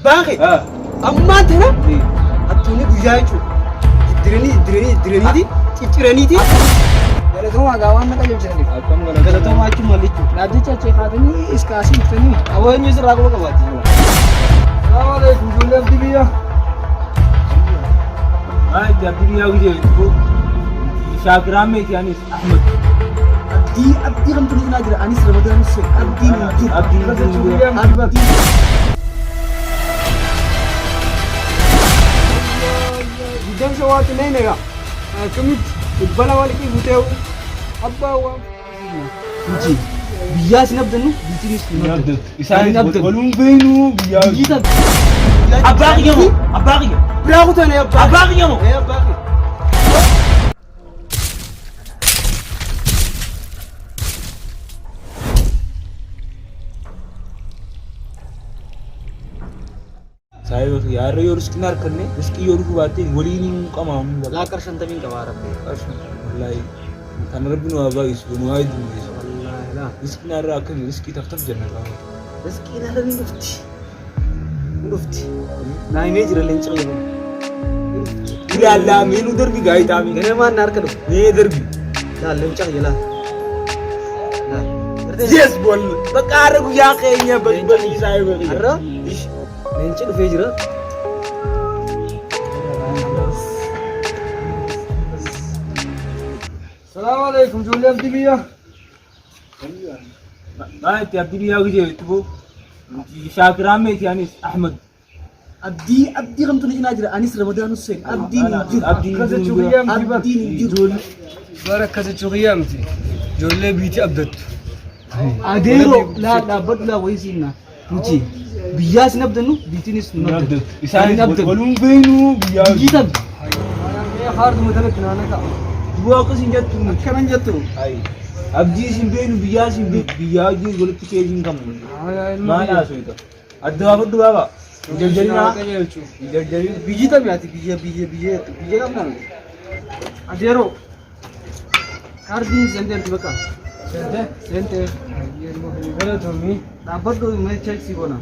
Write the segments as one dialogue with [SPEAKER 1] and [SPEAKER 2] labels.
[SPEAKER 1] باقي أما ترى أتوني بجايجو درني دي تيرني دي
[SPEAKER 2] Kalau tuh agak mana kan jadi. Kalau tuh macam malicu. Nanti caci katanya iskasi tani.
[SPEAKER 1] awalnya serah aku kawan
[SPEAKER 2] Assalamualaikum Julian TV ya.
[SPEAKER 3] TV ya gitu. Syakir Ahmed Anis Ahmed.
[SPEAKER 1] Abdi kan tulis aja Anis Ramadan Syekh. Abdi
[SPEAKER 2] Julian
[SPEAKER 1] Abdi. Jam sewaktu ni ya. Kami bala wali ki buteu. Abba wa. Kunci. Bias nabdanu bitinis nabdanu.
[SPEAKER 3] Isaan walum beenu biya.
[SPEAKER 1] Kita.
[SPEAKER 3] Abari mo.
[SPEAKER 1] Berapa tu ni abba?
[SPEAKER 3] Abari mo.
[SPEAKER 1] Abba.
[SPEAKER 3] Saya yaar riski nar karne riski yoru ko baate wali ni kamam
[SPEAKER 1] La karsan tamin kawarap.
[SPEAKER 3] wallahi kan rabbinu aba isbu muaidu
[SPEAKER 1] Wallahi la.
[SPEAKER 3] riski nar akan riski taftab janna
[SPEAKER 1] Rezeki na rin nufti. Na ini jira lencang ya.
[SPEAKER 3] ila Allah menu darbi gai tami
[SPEAKER 1] Ini mah nar kado.
[SPEAKER 3] ne darbi
[SPEAKER 1] La lencang ya la.
[SPEAKER 3] yes bol bakara ku ya kaynya bagi saya bagi
[SPEAKER 1] Arro? Lencang udah jira.
[SPEAKER 2] Assalamualaikum Julian TV ya.
[SPEAKER 3] TV ya gitu Syakir Ahmed Anis Ahmed.
[SPEAKER 1] Abdi kan tulis aja Anis Ramadan Syekh. Abdi
[SPEAKER 2] Kasa Julian
[SPEAKER 1] Abdi
[SPEAKER 2] Barak kasa Julian ti. Julian biti abdat.
[SPEAKER 1] Adero la badla waisina. Kunci. Bias nabdanu bitinis nabdanu.
[SPEAKER 3] Isaan walum beenu biya.
[SPEAKER 1] Kita.
[SPEAKER 2] Ya hard mudana kinana ka.
[SPEAKER 3] dua ko sinjatu
[SPEAKER 1] Kanan jatuh.
[SPEAKER 3] ay abdi sin beenu biya sin biya ji golit ke jin kam mana so ito adwa ko dua ba jari na jari
[SPEAKER 1] Biji tapi hati biji kan mana? Adero. Kardi senter tiba kan. Senter.
[SPEAKER 2] Kalau tuh mi.
[SPEAKER 1] Dapat tuh मैं चेक सी बोना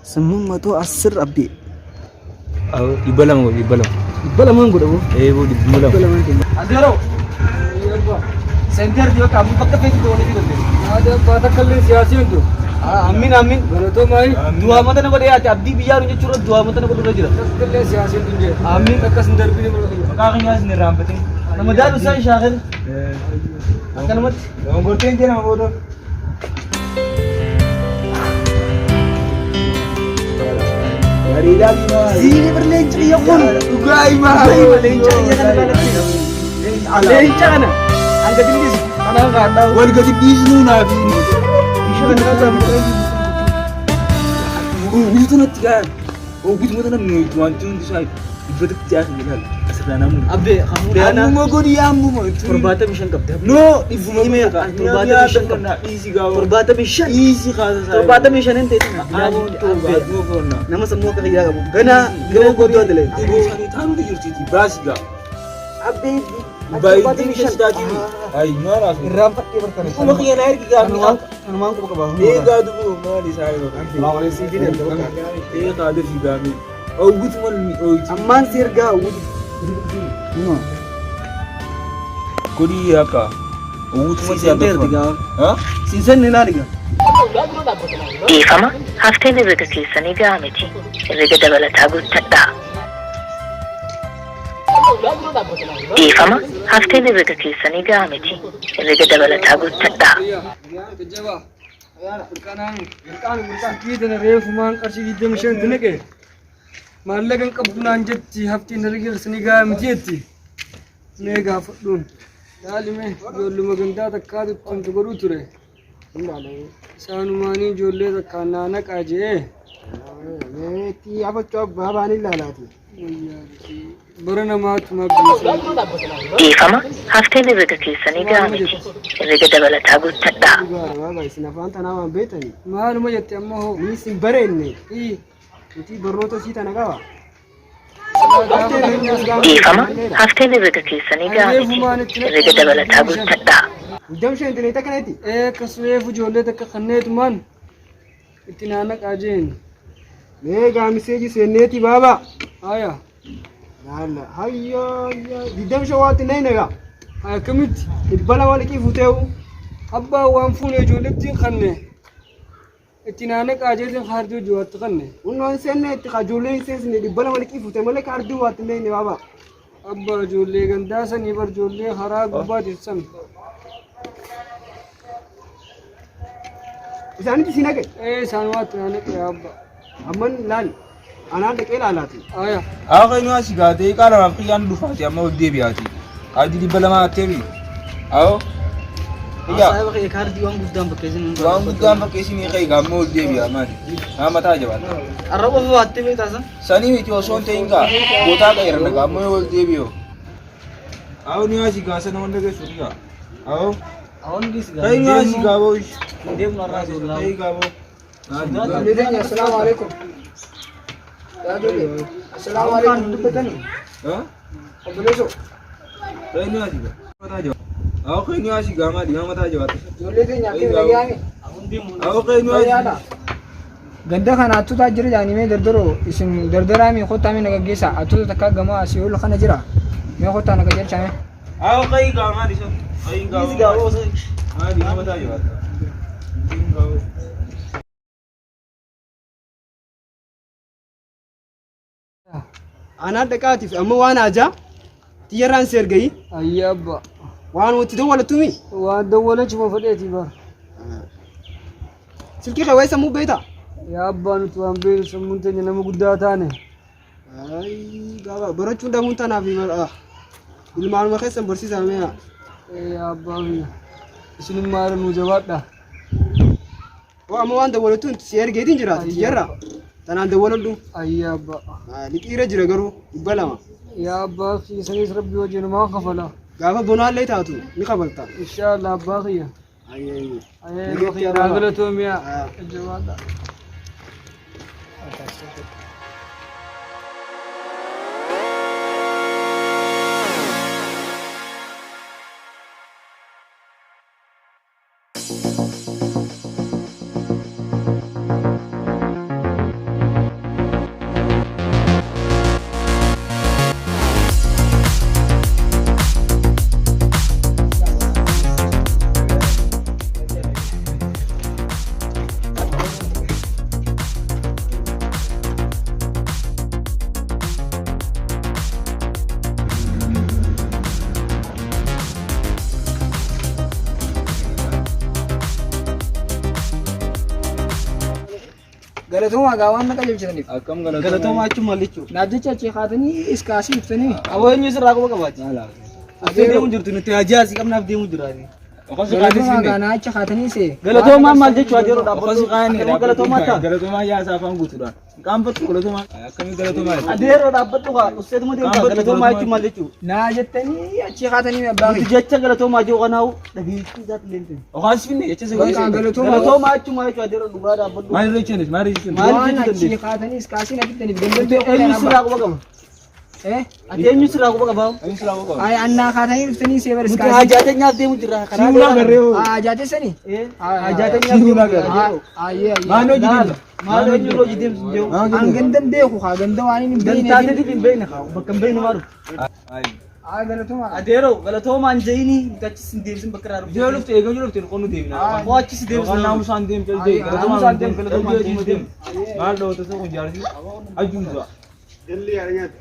[SPEAKER 1] semua tu asir abdi
[SPEAKER 3] ibalam
[SPEAKER 1] bala mang gudo
[SPEAKER 3] wo ibalam
[SPEAKER 1] adero center dia kamu pakai pe tu ni gitu
[SPEAKER 2] Ada pada kali siasi itu.
[SPEAKER 1] amin
[SPEAKER 2] Kalau tuh mai.
[SPEAKER 1] dua mata na bade ati abdi biar ni curut dua mata na bade jira
[SPEAKER 2] Kali siasi itu je.
[SPEAKER 1] amin
[SPEAKER 2] Kas ndar bi mo.
[SPEAKER 3] makakanya sin rampating
[SPEAKER 1] nama dalu sai syahir akan mat
[SPEAKER 3] ngoten je na bodo dari lagi mah
[SPEAKER 1] sini berlencang ya pun
[SPEAKER 3] ugai mah
[SPEAKER 1] berlencang ya kan lencang kan angkat ini
[SPEAKER 2] Karena enggak tahu.
[SPEAKER 3] wal gadi bisnu na bi
[SPEAKER 1] bisa kan
[SPEAKER 3] itu na tiga gitu mata na ni tuan sai ibadat ya bilal asrana mu
[SPEAKER 1] abdi kamu dia
[SPEAKER 3] amu mo godi amu mo
[SPEAKER 1] perbata mission kap
[SPEAKER 3] no ibu mo
[SPEAKER 1] Ime ka, turbata mission ka.
[SPEAKER 3] na easy ga
[SPEAKER 1] perbata mission
[SPEAKER 3] easy ka sa
[SPEAKER 1] perbata mission ente
[SPEAKER 3] amu to ga mo ko na
[SPEAKER 1] nama semua kaya kamu gana go do adele
[SPEAKER 3] ibu sani taru di yurti basiga
[SPEAKER 1] abdi
[SPEAKER 3] bai din ke stadi ay mara so
[SPEAKER 1] rampat ke berkali
[SPEAKER 3] ko makiya na irki ga mi
[SPEAKER 1] anu mang ko ba
[SPEAKER 3] e ga du mo di sai ro
[SPEAKER 1] lawan si dia
[SPEAKER 3] e ga du fi ga mi o gut mo mi o
[SPEAKER 1] amman sirga wudi no
[SPEAKER 3] kodi haka o gut mo
[SPEAKER 1] si senter diga
[SPEAKER 3] ha
[SPEAKER 1] season ne na diga
[SPEAKER 4] Ifama haftee herrega keessanii gahaa miti. Herrega dabalataa guuttadhaa. Ifama haftee herrega keessanii gahaa miti. Herrega dabalataa guuttadhaa.
[SPEAKER 2] Kita reef maan qarshii 25 dinaqe. Maallaqan qabnaan jetti haftiin herrega keessanii gahaa miti jetti. Nee gaafadhuun. Yaalime ijoolluma gandaa takkaatu kan godhuu ture. Saanumaanii ijoollee takkaan naannaqaa jee.
[SPEAKER 1] meetii abachuu abbaa ilaalaati
[SPEAKER 2] Bara namaatu mabbiisa.
[SPEAKER 4] Ifama haftee herrega keessanii gahaa miti. Herrega dabalataa guuttadhaa.
[SPEAKER 1] dhugaadha isin afaan tanaa waan beektan
[SPEAKER 2] Maaluma jette amma hoo.
[SPEAKER 1] ni isin bareenne nuti barnoota sii tana qaba
[SPEAKER 4] Ifama haftee herrega keessanii gahaa miti. Herrega dabalataa guuttadhaa.
[SPEAKER 1] Hujjam isheen dineeta kanatti
[SPEAKER 2] Akkasumas ijoollee takka kanneetumaan itti naana qaajeen
[SPEAKER 1] mee gaamiseeji seenneeti baaba
[SPEAKER 2] haya
[SPEAKER 1] yaalla hayya diddam shawaatti neenega
[SPEAKER 2] akkamitti
[SPEAKER 1] dhibba lama liqii fuuteewu
[SPEAKER 2] abbaa waan fuune ijoollettiin kanne itti naana qaajeetiin kaardii hojii waatti kanne
[SPEAKER 1] hunnoon seenne itti kajoolleen seensine dhibba lama liqii fuute malee kaardii waatti neene baaba
[SPEAKER 2] abbaa ijoollee gandaa sanii bar ijoollee karaa gubbaatiin san
[SPEAKER 1] isaanitti si naqe
[SPEAKER 2] isaan waatti naana qee abbaa
[SPEAKER 1] amman laal anaan dhaqee laalaati
[SPEAKER 2] haya
[SPEAKER 3] Akka inni asii gaatee qaala waan xiyyaan dhufaati amma ol deebi'aati. Kaardii dhibba lama atteemi. Awoo.
[SPEAKER 1] Saayiba kee kaardii waan guddaan bakkeessin
[SPEAKER 3] Waan guddaan fakkeessinii ka'e gaamma ol deebi'a maali? Haa mataa jabaata.
[SPEAKER 1] arraba fufaattee beektaasa
[SPEAKER 3] Sanii miti osoo hin ta'in gaa bootaa qeerana gaamma ol deebi'o. Awoo ni asii gaasa nama dhageessu dhiya. Awoo.
[SPEAKER 1] awwan dhiisi
[SPEAKER 3] Ta'in ni asii gaaboo ish.
[SPEAKER 1] deemnu arraa seeslaa
[SPEAKER 3] Ta'in gaaboo.
[SPEAKER 1] assalaamu alaikum assalaamu alaikum dubbatanii
[SPEAKER 3] Haa?
[SPEAKER 1] obboleessoo
[SPEAKER 3] Ta'in ni asii gaa. Mataa jabaata. Awoo ka'in ni asii gaamaa dhiyaa mataa jabaata.
[SPEAKER 1] ijoollee keenya akka hin dhagayaame
[SPEAKER 3] Awoo ka'in ni asii.
[SPEAKER 2] ganda kana attuutaa jira jaanii mee dardaro isin dardaraa mee kottaa mee nagaggeessa attuuta takka gamaa asii ol kana jira mee kottaa naga jalchame
[SPEAKER 3] Awoo ka'in gaamaa dhiisa. Ka'in gaaboo. Haa dhiyaa mataa jabaata. Ka'in gaaboo.
[SPEAKER 1] anaa dhaqaatiif amma waan ajaa xiyyarraan si ergayi
[SPEAKER 2] ayya abbaa
[SPEAKER 1] waan watti dawwalatumi
[SPEAKER 2] waan dawwalachuma fedheeti bar
[SPEAKER 1] silkii kee wayi sammuu beektaa
[SPEAKER 2] yaa abbaa nuti waan beenu sammuun teenya nama guddaa taane
[SPEAKER 1] gaafa barachuun damuun tanaaf ilmaanuma keessan barsiisaa mee
[SPEAKER 2] yaa abbaa biyya isin maara nu jabaadha
[SPEAKER 1] amma waan dawwalatuun si ergeetiin jiraati xiyyarraa tanaan dawwaladhu
[SPEAKER 2] ayya abbaa
[SPEAKER 1] liqiirra jira garuu dhibba lama
[SPEAKER 2] yaa abbaa isanis rabbi wajjin maa kafala
[SPEAKER 1] gaafa bonaallee taatu ni qabalta
[SPEAKER 2] inshallah abbaa kiyya ayya abbaa kiyya galatoomiyaa jabaadha galatoomaa gaa waan naqa jabsitaniif
[SPEAKER 3] Akkam
[SPEAKER 1] galatoomaa achuun mallichuu
[SPEAKER 2] naaf jecha achii kaatanii iskaasii iftanii
[SPEAKER 1] aboo eenyu sirraa quba qabaati asii deemu jirtu nuti ajaa'asii qabnaaf deemu jiraani
[SPEAKER 2] galatoomaa gaa naa achi kaatanii see
[SPEAKER 1] galatoomaa maal jechuu adeeroo dhaabbatu galatoomaa ta'a
[SPEAKER 3] galatoomaa yaa saafaan guutuudhaan. Qaanfatu galatoomaa. Akkamii galatoomaa.
[SPEAKER 1] adeeroo dhaabbatu kaa dhufseetuma deemu galatoomaa achuun maal jechuu
[SPEAKER 2] naa jettanii achi kaatanii abbaa
[SPEAKER 1] nuti jecha galatoomaa jiru kanaa'u dhageessuu isaatti leentu
[SPEAKER 3] Okaas finne jecha se
[SPEAKER 2] Bakka galatoomaa
[SPEAKER 1] galatoomaa achuun maal jechuu adeeroo dhugaa dhaabbatu
[SPEAKER 3] maal jechuunis maal jechuunis.
[SPEAKER 1] Maal
[SPEAKER 2] waan
[SPEAKER 1] jechuu
[SPEAKER 2] achi
[SPEAKER 1] dandeenya?
[SPEAKER 2] kaatanii iskaasii nafittaniif
[SPEAKER 1] eenyu sirraa quba qaba ati eenyu sirraa quba qabaa
[SPEAKER 3] Ayin sila ko.
[SPEAKER 2] ay annaa kaatanii dhuftanii see bar
[SPEAKER 1] nuti
[SPEAKER 2] iskaasii
[SPEAKER 1] hajaateenyaaf deemu jirra karaa deemaa
[SPEAKER 2] hajaatessanii
[SPEAKER 1] hajaateenyaaf deemu jirra
[SPEAKER 2] ayyee
[SPEAKER 3] Maanoo jideemsa.
[SPEAKER 1] maal eenyu loo jideemsu jiru
[SPEAKER 2] an gandan beeku kaa ganda waan hin
[SPEAKER 1] gantaateetiif hin beekne kaa bakka hin beekne maa dhufu
[SPEAKER 2] ay galatoomaa
[SPEAKER 1] adeeroo galatoomaan jayini achis hin deebisin bakka irraa dhufu
[SPEAKER 3] Jee lufte eeguu lufte qonu deemna.
[SPEAKER 1] moo achis deebisin
[SPEAKER 3] Naamu saan deem jal deem.
[SPEAKER 1] Naamu isaan deem, galatoomaa
[SPEAKER 3] deem deem. Maal dhawata sa kun jaarsi. Ajuuza.
[SPEAKER 1] jalli yaa nyaata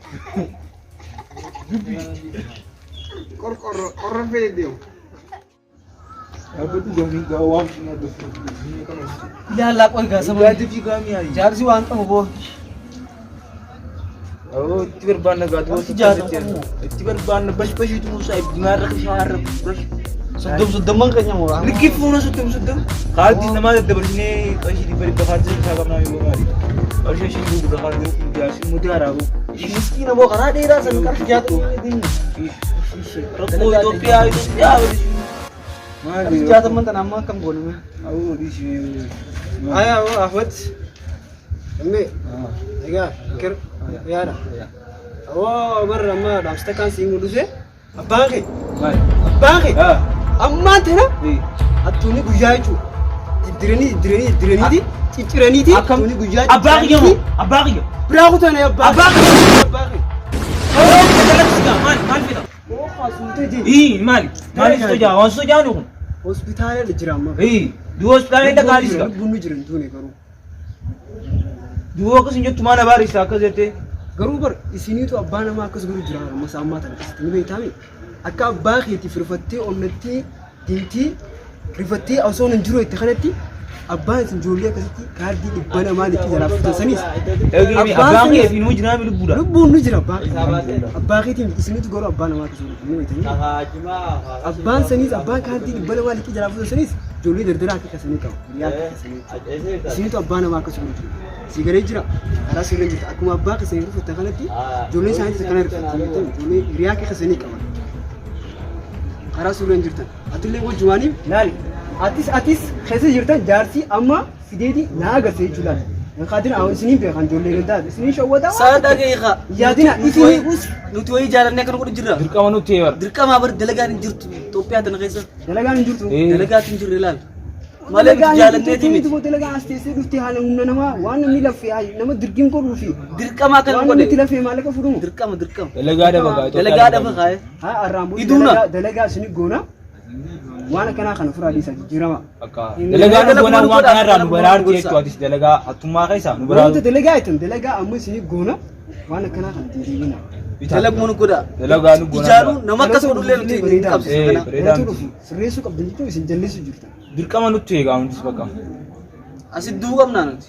[SPEAKER 1] qorra fee deemu
[SPEAKER 3] Abatu gomin ga waan na dhufu.
[SPEAKER 1] ilaallaa qoy gaasa
[SPEAKER 3] Gaati fi gaami ayi.
[SPEAKER 1] jaarsi waan qabu boo
[SPEAKER 3] Oh, itti barbaanna gaatu
[SPEAKER 1] Itti jaalamu.
[SPEAKER 3] Itti barbaanna bash bashiitu musa ibdimaarra shaarra bash.
[SPEAKER 1] soddomman keenya moo
[SPEAKER 3] Likkii fuuna soddom. Kaartii namaa daddabarsinee qarshii dhibba dhibba kaartii isaa qabnaa yoo maali. Qarshii ishii gurgura kaartii jaarsi muti haraabu.
[SPEAKER 1] miskiina moo karaa dheeraa san qarshi jaatu
[SPEAKER 3] Rakkoo Itoophiyaa waliin.
[SPEAKER 1] qarshi jaatamman tan amma akkam gooname
[SPEAKER 3] Awoo dhiisii.
[SPEAKER 1] aya afwat amme egaa kir yaada awoo barra amma dhaamsita kaan siin dhufe abbaan kee
[SPEAKER 3] Maali?
[SPEAKER 1] abbaan kee
[SPEAKER 3] Ah.
[SPEAKER 1] ammaan tana
[SPEAKER 3] Eh.
[SPEAKER 1] attuuni guyyaa jechuudha Diraniiti cicciraniiti tuni guyyaa
[SPEAKER 3] Abbaa kiyya moo? Abbaa kiyya.
[SPEAKER 1] biraa kutane
[SPEAKER 3] Abbaa kiyya. Maal fida? Maali? Maali soja? Waan sojaan kun?
[SPEAKER 1] hospitaala jira amma
[SPEAKER 3] Dua hospitaala inda kaalis ka?
[SPEAKER 1] bunnu jiran tuni garuu
[SPEAKER 3] Dua akkas hin jettu maal abaarisa akkas jettee?
[SPEAKER 1] garuu bar isiniitu abbaa namaa akkas guruu jira amma saammaa tan akkasitti ni beektaami akka abbaa keetiif rifattee onnattee diimtii rifattee osoo hin jiru itti kanatti abbaan isin ijoollee akkasitti kaardii dhibba namaa liqii jalaa fudhatanis
[SPEAKER 3] Abbaan kee fi nuu jiraami lubbuudha.
[SPEAKER 1] lubbuun ni jira abbaa keetiin isiniitu garuu abbaa namaa akkasuma ni beektanii abbaan sanis abbaan kaardii dhibba namaa liqii jalaa fudhatanis ijoollee dardaraa akka kasanii qabu hiriyaa akka kasanii isiniitu abbaa namaa akkasuma jira sigaree jira karaa sirrii jirta akkuma abbaa kasanii rufatan kanatti ijoollee isaaniitti kana rifatan ijoollee hiriyaa akka kasanii qaban karaa sirrii jirtan atillee wajjumaaniif laali atis keessa jirtan jaarsi amma fideeti naa agarsiisa jechuudha. Khadina awwan isiniin beekan ijoollee gaddaa isiniin shawwataa.
[SPEAKER 2] Saada geeqa.
[SPEAKER 1] Yaadina isin
[SPEAKER 2] nuti wayii jaalannee kan godhu jirra.
[SPEAKER 3] Dirqama nutti eebar.
[SPEAKER 2] Dirqamaa bar dalagaan hin jirtu Itoophiyaa tana keessa.
[SPEAKER 1] dalagaan hin jirtu.
[SPEAKER 2] Dalagaatu hin jirre ilaal. Malee nuti jaalanneeti miti.
[SPEAKER 1] Dalagaan as teessee dhuftee haala humna namaa waan namni lafee nama dirqin godhuu fi
[SPEAKER 2] Dirqamaa kan
[SPEAKER 1] waan
[SPEAKER 2] godhe.
[SPEAKER 1] nuti lafee maallaqa fuudhumu.
[SPEAKER 2] Dirqama.
[SPEAKER 3] Dalagaa daba kaa.
[SPEAKER 2] Dalagaa dhafa kaa'e.
[SPEAKER 1] Haa arraan
[SPEAKER 2] Iduuna.
[SPEAKER 1] dalagaa isin goona waan akkanaa kana furaa dhiisa jijjiirama.
[SPEAKER 3] Dalagaa nu goonaa waan kanarraa nu baraarti jechuudha atis dalagaa attummaa keessaa nu
[SPEAKER 1] Wanta
[SPEAKER 3] baraarti.
[SPEAKER 1] dalagaa itin dalagaa amma isin goona waan akkanaa kana jijjiirina.
[SPEAKER 2] Dalaguma nu godha.
[SPEAKER 3] Dalagaa nu goonaa.
[SPEAKER 2] Ijaaru nama akkas godhullee nuti hin qabsiisu kana.
[SPEAKER 3] Bareedaa
[SPEAKER 1] Wanti
[SPEAKER 3] miti.
[SPEAKER 1] dhufu sirreessuu qabdan jechuun isin jallisuu jirta.
[SPEAKER 3] Dirqama nutti eegaa hundis bakka.
[SPEAKER 2] Asit du'uu qabnaa nuti.